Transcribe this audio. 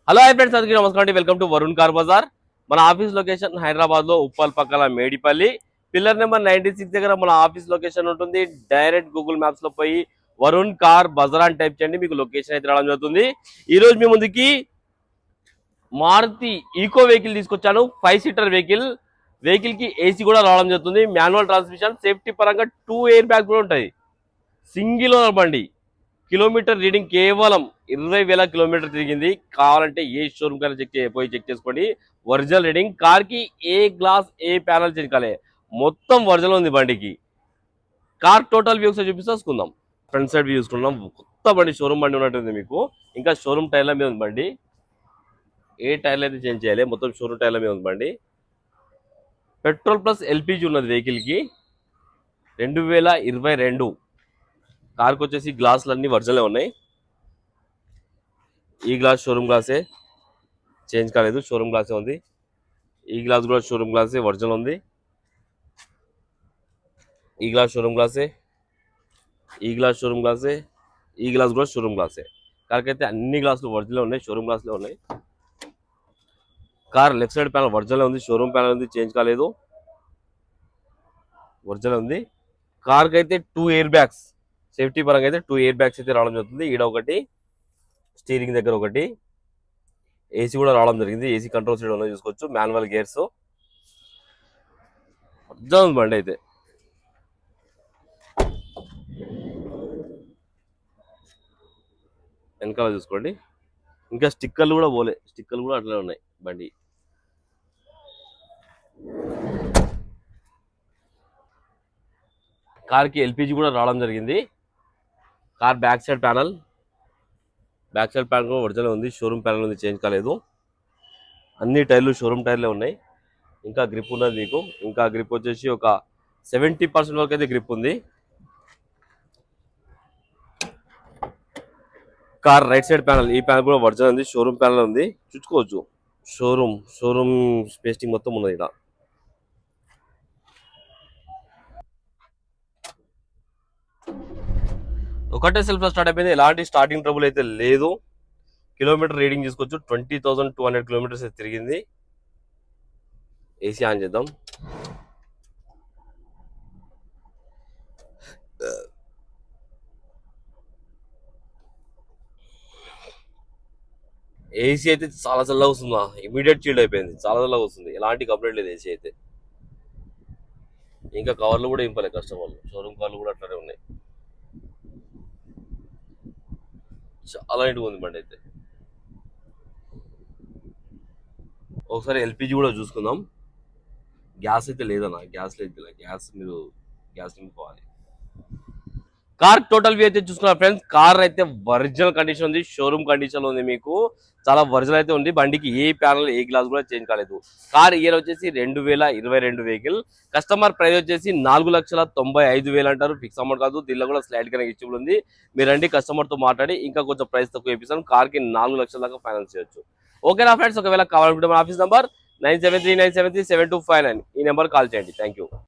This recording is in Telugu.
హలో హై ఫ్రెండ్స్, అందరికీ నమస్కారం అండి. Welcome to Varun car Bazar. మన ఆఫీస్ లొకేషన్ హైదరాబాద్ లో ఉప్పల్ పక్కల మేడిపల్లి పిల్లర్ నెంబర్ 96 దగ్గర మన ఆఫీస్ లొకేషన్ ఉంటుంది. డైరెక్ట్ గూగుల్ మ్యాప్స్ లో పోయి వరుణ్ కార్ బజార్ అని టైప్ చేయండి, మీకు లొకేషన్ అయితే రావడం జరుగుతుంది. ఈ రోజు మీ ముందుకి మారుతి ఈకో వెహికల్ తీసుకొచ్చాను. 5 సీటర్ వెహికల్ కి ఏసీ కూడా రావడం జరుగుతుంది. మాన్యువల్ ట్రాన్స్మిషన్, సేఫ్టీ పరంగా 2 ఎయిర్ బ్యాగ్స్ కూడా ఉంటాయి. సింగిల్ ఓనర్ బండి. కిలోమీటర్ రీడింగ్ కేవలం 20,000 కిలోమీటర్ తిరిగింది. కావాలంటే ఏ షోరూమ్ కైనా చెక్ చేసుకోండి. Original reading. కార్ కి ఏ గ్లాస్ ఏ ప్యానల్ చేంజ్ కాలే, మొత్తం ఒరిజినల్ ఉంది బండికి. కార్ టోటల్ వ్యూ ఒకసారి చూపిస్తాం. ఫ్రంట్ సైడ్ వ్యూ చూసుకున్నాం. కొత్త బండి, షోరూమ్ బండి ఉన్నట్టుంది మీకు. ఇంకా షోరూమ్ టైర్ల మీద ఉంది బండి. ఏ టైర్లు అయితే చేంజ్ చేయాలి, మొత్తం షోరూమ్ టైర్ల మీద ఉంది బండి. పెట్రోల్ ప్లస్ ఎల్పిజి ఉన్నది వెహికల్ కి. 2022. కార్కి వచ్చేసి గ్లాసులు అన్ని ఒరిజినల్ ఉన్నాయి. ఈ గ్లాస్ షోరూమ్ గ్లాసే, చేంజ్ కాలేదు, షోరూమ్ గ్లాసే ఉంది. ఈ గ్లాస్ కూడా షోరూమ్ గ్లాసే, ఒరిజినల్ ఉంది. ఈ గ్లాస్ షోరూమ్ గ్లాసే, ఈ గ్లాస్ షోరూమ్ గ్లాసే, ఈ గ్లాస్ కూడా షోరూమ్ గ్లాసే. కార్కి అయితే అన్ని గ్లాసులు ఒరిజినల్ ఉన్నాయి, షోరూమ్ గ్లాసులే ఉన్నాయి. Car left side panel original ఉంది, షోరూమ్ ప్యానల్ ఉంది, చేంజ్ కాలేదు, ఒరిజినల్ ఉంది. కార్కి అయితే 2 ఎయిర్ బ్యాగ్స్, సేఫ్టీ పరంగా అయితే 2 ఎయిర్ బ్యాగ్స్ అయితే రావడం జరుగుతుంది. ఈడ ఒకటి, స్టీరింగ్ దగ్గర ఒకటి. ఏసీ కూడా రావడం జరిగింది. ఏసీ కంట్రోల్ సైడ్ ఉన్నది చూసుకోవచ్చు. మాన్యువల్ గేర్స్, ఒరిజినల్ బండి అయితే. వెనకాల చూసుకోండి. ఇంకా స్టిక్కర్లు కూడా పోలే, స్టిక్కర్లు కూడా అట్లనే ఉన్నాయి బండి. కార్కి ఎల్పిజి కూడా రావడం జరిగింది. కార్ బ్యాక్ సైడ్ ప్యానల్ కూడా ఒరిజినల్ ఉంది, షోరూమ్ ప్యానల్ ఉంది, చేంజ్ కాలేదు. అన్ని టైర్లు షోరూమ్ టైర్లే ఉన్నాయి. ఇంకా గ్రిప్ ఉన్నది మీకు. ఇంకా గ్రిప్ వచ్చేసి ఒక 70% వరకు అయితే గ్రిప్ ఉంది. కార్ రైట్ సైడ్ ప్యానల్, ఈ ప్యానల్ కూడా ఒరిజినల్ ఉంది, షోరూమ్ ప్యానల్ ఉంది, చూసుకోవచ్చు. షోరూమ్ పేస్టింగ్ మొత్తం ఉన్నది ఇక్కడ. ఒకటే సెల్ఫ్ స్టార్ట్ అయిపోయింది, ఎలాంటి స్టార్టింగ్ ట్రబుల్ అయితే లేదు. కిలోమీటర్ రీడింగ్ తీసుకోవచ్చు. 20,200 కిలోమీటర్స్ అయితే తిరిగింది. ఏసీ ఆన్ చేద్దాం. ఏసీ అయితే చాలా చల్లగా వస్తుందా, ఇమీడియట్ చీల్డ్ అయిపోయింది, చాలా చల్లగా వస్తుంది, ఎలాంటి కంప్లైంట్ లేదు ఏసీ అయితే. ఇంకా కవర్లు కూడా ఇంపలే కస్టమర్లు, షోరూమ్ కవర్లు కూడా అట్లనే ఉన్నాయి. చాలా నీట్గా ఉంది బండి అయితే. ఒకసారి ఎల్పిజి కూడా చూసుకుందాం. గ్యాస్ అయితే లేదన్నా, గ్యాస్ లేదు. గ్యాస్ నింపుకోవాలి. కార్ టోటల్ వ్యూ అయితే చూసుకున్నారు ఫ్రెండ్స్. కార్ అయితే ఒరిజినల్ కండిషన్ ఉంది, షోరూమ్ కండిషన్ లో ఉంది మీకు. చాలా ఒరిజినల్ అయితే ఉంది. బండికి ఏ ప్యానల్ ఏ గ్లాస్ కూడా చేంజ్ కాలేదు. కార్ ఇయర్ వచ్చేసి 2022 వెహికల్. కస్టమర్ ప్రైస్ వచ్చేసి 4,95,000 అంటారు, ఫిక్స్ అమౌంట్ కాదు. దీనిలో కూడా స్లైడ్ గా ఇచ్చిబుల్ ఉంది. మీరండి కస్టమర్ తో మాట్లాడి ఇంకా కొంచెం ప్రైస్ తక్కువ ఇప్పిస్తాను. కార్ కి 4 లక్షల దాకా ఫైనాన్స్ చేయొచ్చు. ఓకేనా ఫ్రెండ్స్? ఒకవేళ కావాలనుకుంటే మన ఆఫీస్ నంబర్ 9739737259, ఈ నెంబర్ కాల్ చేయండి. Thank you.